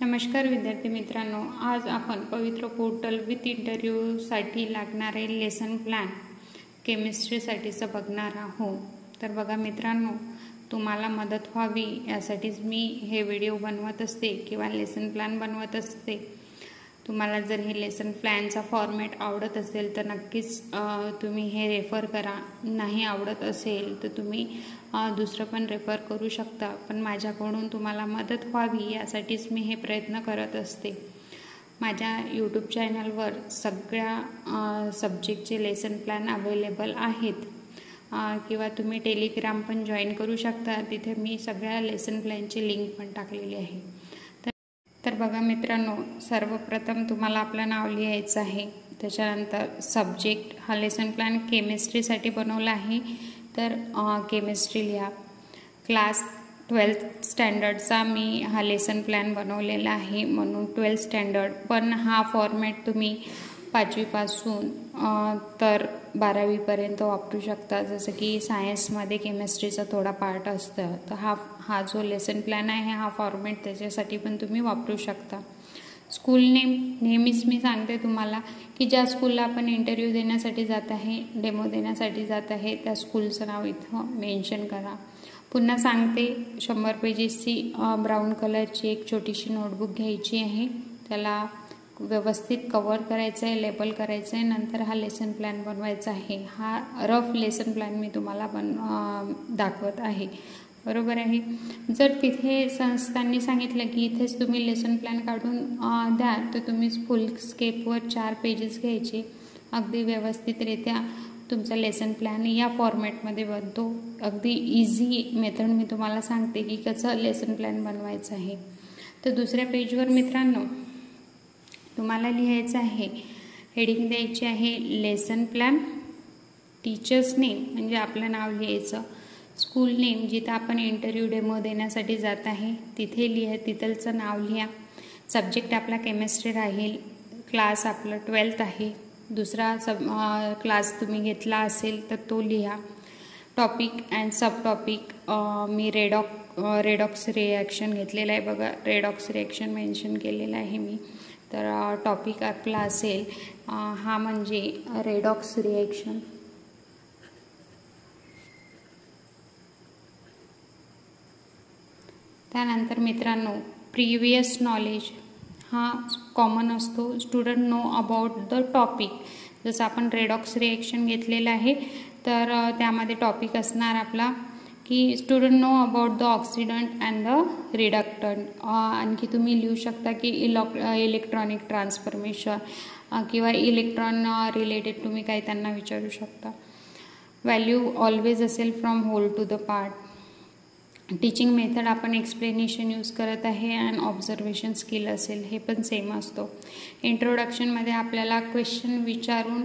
नमस्कार विद्यार्थी मित्रांनो, आज आपण पवित्र पोर्टल विथ इंटरव्ह्यूसाठी लागणारे लेसन प्लॅन केमिस्ट्रीसाठीचं बघणार आहोत। तर बघा मित्रांनो, तुम्हाला मदत व्हावी यासाठीच मी हे व्हिडिओ बनवत असते किंवा लेसन प्लॅन बनवत असते। तुम्हाला जर हे लेसन प्लॅनचा फॉर्मॅट आवडत असेल तर नक्कीच तुम्ही हे रेफर करा, नाही आवडत असेल तर तुम्ही दुसरं पण रेफर करू शकता, पण माझ्याकडून तुम्हाला मदत व्हावी यासाठीच मी हे प्रयत्न करत असते। माझ्या यूट्यूब चॅनलवर सगळ्या सब्जेक्टचे लेसन प्लॅन अवेलेबल आहेत किंवा तुम्ही टेलिग्राम पण जॉईन करू शकता, तिथे मी सगळ्या लेसन प्लॅनची लिंक पण टाकलेली आहे। तर बघा मित्रांनो, सर्वप्रथम तुम्हाला आपलं नाव लिहायचं आहे, त्याच्यानंतर सब्जेक्ट, हा लेसन प्लॅन केमिस्ट्रीसाठी बनवला आहे तर केमिस्ट्री लिहा। क्लास 12th स्टँडर्डचा मी हा लेसन प्लॅन बनवलेला आहे, म्हणून 12th स्टँडर्ड, पण हा फॉर्मॅट तुम्ही 5वी पासून तर 12वी पर्यंत वापरू शकता। जसं की सायन्समध्ये केमिस्ट्रीचा थोडा पार्ट असतं, तर हा जो लेसन प्लॅन आहे हा फॉर्मॅट त्याच्यासाठी पण तुम्ही वापरू शकता। स्कूल नेम नेहमीच मी सांगते तुम्हाला की ज्या स्कूलला आपण इंटरव्ह्यू देण्यासाठी जात आहे, डेमो देण्यासाठी जात आहे, त्या स्कूलचं नाव इथं मेन्शन करा। पुन्हा सांगते, 100 पेजेसची ब्राऊन कलरची एक छोटीशी नोटबुक घ्यायची आहे, त्याला व्यवस्थित कव्हर करायचं आहे, लेबल करायचं आहे, नंतर हा लेसन प्लॅन बनवायचा आहे। हा रफ लेसन प्लॅन मी तुम्हाला दाखवत आहे, बरोबर आहे। जर तिथे संस्थांनी सांगितलं की इथेच तुम्ही लेसन प्लॅन काढून द्या, तर तुम्ही फुल स्केपवर 4 पेजेस घ्यायचे, अगदी व्यवस्थितरित्या तुमचा लेसन प्लॅन या फॉर्मॅटमध्ये बनतो। अगदी इझी मेथड मी तुम्हाला सांगते की कसं लेसन प्लॅन बनवायचं आहे। तर दुसऱ्या पेजवर मित्रांनो तुम्हाला लिहायचं आहे, हेडिंग द्यायची आहे लेसन प्लॅन, टीचर्स नेम म्हणजे आपलं नाव लिहायचं, स्कूल नेम जिथं आपण इंटरव्ह्यू डेमो देण्यासाठी जात आहे तिथे तिथलचं नाव लिहा, सब्जेक्ट आपला केमिस्ट्री राहील, क्लास आपलं 12th आहे, दुसरा क्लास तुम्ही घेतला असेल तर तो लिहा, topic and sub topic me redox reaction घेतलेला आहे, बघा रेडॉक्स रिॲक्शन मेन्शन केलेलं आहे मी। तर टॉपिक आपला असेल हा म्हणजे रेडॉक्स रिॲक्शन। त्यानंतर मित्रांनो प्रिव्हियस नॉलेज हा कॉमन असतो, student know about the topic. जसं आपण रेडॉक्स रिॲक्शन घेतलेलं आहे तर त्यामध्ये टॉपिक असणार आपला की student know about the oxidant and the reductant. आणखी तुम्ही लिहू शकता की इलेक्ट्रॉनिक ट्रान्सफॉर्मेशन किंवा इलेक्ट्रॉन रिलेटेड तुम्ही काही त्यांना विचारू शकता। व्हॅल्यू ऑलवेज असेल from whole to the part. Teaching method आपण एक्सप्लेनेशन यूज करत आहे अँड ऑब्झर्वेशन स्किल असेल, हे पण सेम असतो। इंट्रोडक्शनमध्ये आपल्याला क्वेश्चन विचारून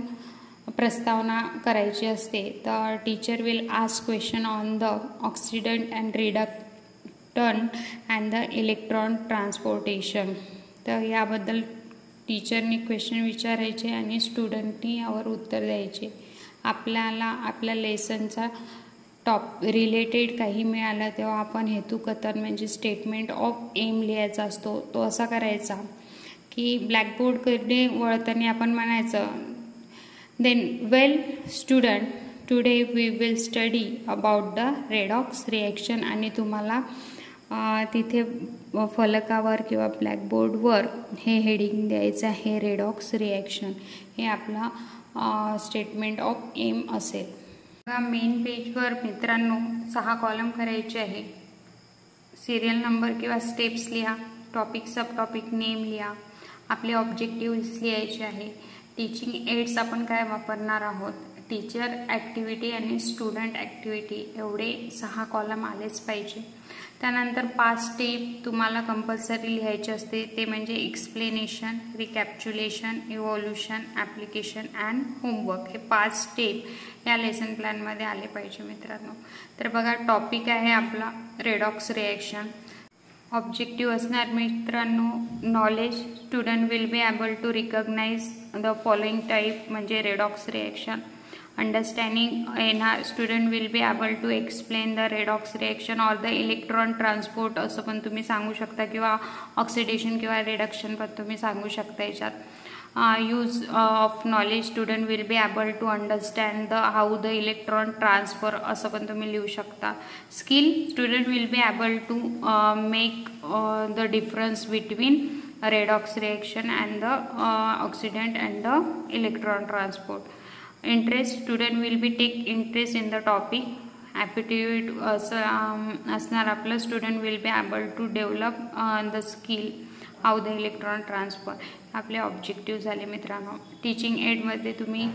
प्रस्तावना करायची असते, तर teacher will ask question on the oxidant and reductant and the electron transportation. तर याबद्दल टीचरनी क्वेश्चन विचारायचे आणि स्टुडंटनी यावर उत्तर द्यायचे। आपल्याला आपल्या लेसनचा रिलेटेड काही मिळालं तेव्हा आपण हेतुकथन म्हणजे स्टेटमेंट ऑफ एम लिहायचा असतो। तो असा करायचा की ब्लॅकबोर्डकडे वळताना आपण म्हणायचं, then well student today we will study about the redox reaction, आणि तुम्हाला तिथे फलकावर किंवा ब्लॅकबोर्डवर हे हेडिंग द्यायचं आहे रेडॉक्स रिॲक्शन, हे आपला स्टेटमेंट ऑफ एम असेल। मेन पेजवर मित्रांनो 6 कॉलम करायचे आहे, सिरियल नंबर किंवा स्टेप्स लिहा, टॉपिक सब टॉपिक नेम लिहा, आपले ऑब्जेक्टिव्ह लिहायचे आहे, टीचिंग एड्स आपण काय वापरणार आहोत, टीचर ॲक्टिव्हिटी आणि स्टुडंट ॲक्टिव्हिटी, एवढे 6 कॉलम आलेच पाहिजे। त्यानंतर 5 स्टेप तुम्हाला कंपल्सरी लिहायचे असते, ते म्हणजे explanation, recapitulation, evolution, application and homework. हे 5 स्टेप या लेसन प्लॅनमध्ये आले पाहिजे मित्रांनो। तर बघा टॉपिक आहे आपला रेडॉक्स रिॲक्शन, ऑब्जेक्टिव्ह असणार मित्रांनो knowledge, student will be able to recognise the following type म्हणजे रेडॉक्स रिॲक्शन, अंडरस्टँडिंग येणार. Student will be able to explain the redox reaction or the electron transport असं पण तुम्ही सांगू शकता, किंवा ऑक्सिडेशन किंवा रिडक्शन पण तुम्ही सांगू शकता याच्यात. Use of knowledge, student will be able to understand the how the electron transfer असं पण तुम्ही लिहू शकता. Skill, student will be able to make the difference between redox reaction and the oxidant and the electron transport. Interest, student will be take interest in the topic. Aptitude असणार आपलं, student will be able to develop the skill how the electron transfer. आपले objective झाले मित्रांनो. Teaching एडमध्ये तुम्ही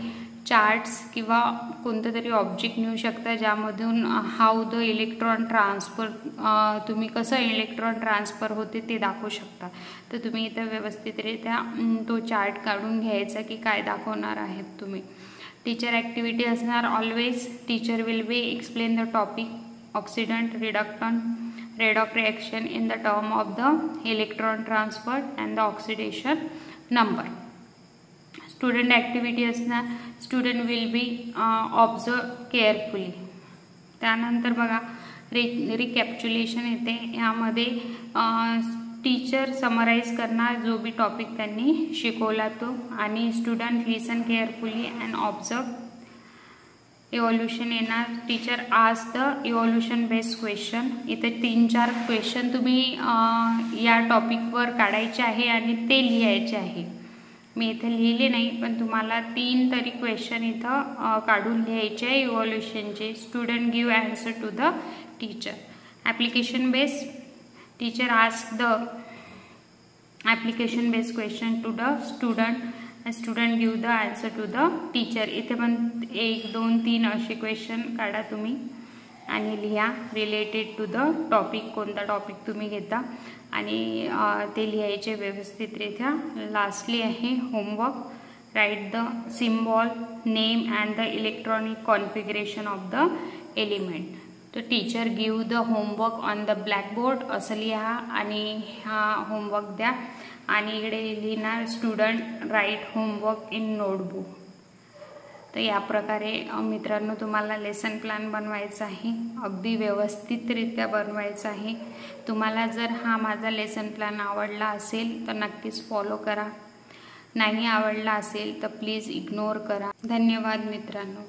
charts किंवा कोणतं तरी object नेऊ शकता ज्यामधून हाऊ द इलेक्ट्रॉन ट्रान्सफर, तुम्ही कसं इलेक्ट्रॉन ट्रान्सफर होते ते दाखवू शकता. तर तुम्ही इथं व्यवस्थितरित्या तो चार्ट काढून घ्यायचा की काय दाखवणार आहेत तुम्ही. टीचर ॲक्टिव्हिटी असणार. Always teacher will be explain the topic oxidant, reductant, redox reaction in the term of the electron transfer and the oxidation number. Student activity असणार. Student will be observe carefully. त्यानंतर बघा रिकॅप्च्युलेशन येते. यामध्ये teacher summarise करणार जो बी topic त्यांनी शिकवला तो, आणि student listen carefully and observe. Evolution येणार. Teacher ask the evolution based question. इथे 3-4 क्वेश्चन तुम्ही या टॉपिकवर काढायचे आहे आणि ते लिहायचे आहे. मी इथे लिहिले नाही, पण तुम्हाला 3 तरी क्वेश्चन इथं काढून लिहायचे आहे इव्हॉल्युशनचे. Student give answer to the teacher. Application based, teacher ask the application based question to the student, student give the answer to the teacher. इथे पण 1, 2, 3 असे क्वेश्चन काढा तुम्ही आणि लिहा रिलेटेड टू द टॉपिक, कोणता टॉपिक तुम्ही घेता आणि ते लिहायचे व्यवस्थितरित्या. लास्टली आहे homework. Write the symbol, name and the electronic configuration of the element. तर teacher give the homework on the blackboard असं लिहा आणि हा होमवर्क द्या. आणि इकडे लिहिणार student write homework in notebook. तर या प्रकारे मित्रांनो तुम्हाला लेसन प्लॅन बनवायचा आहे, अगदी व्यवस्थितरित्या बनवायचा आहे. तुम्हाला जर हा माझा लेसन प्लॅन आवडला असेल तर नक्कीच फॉलो करा. नाही आवडला असेल तर प्लीज इग्नोर करा. धन्यवाद मित्रांनो.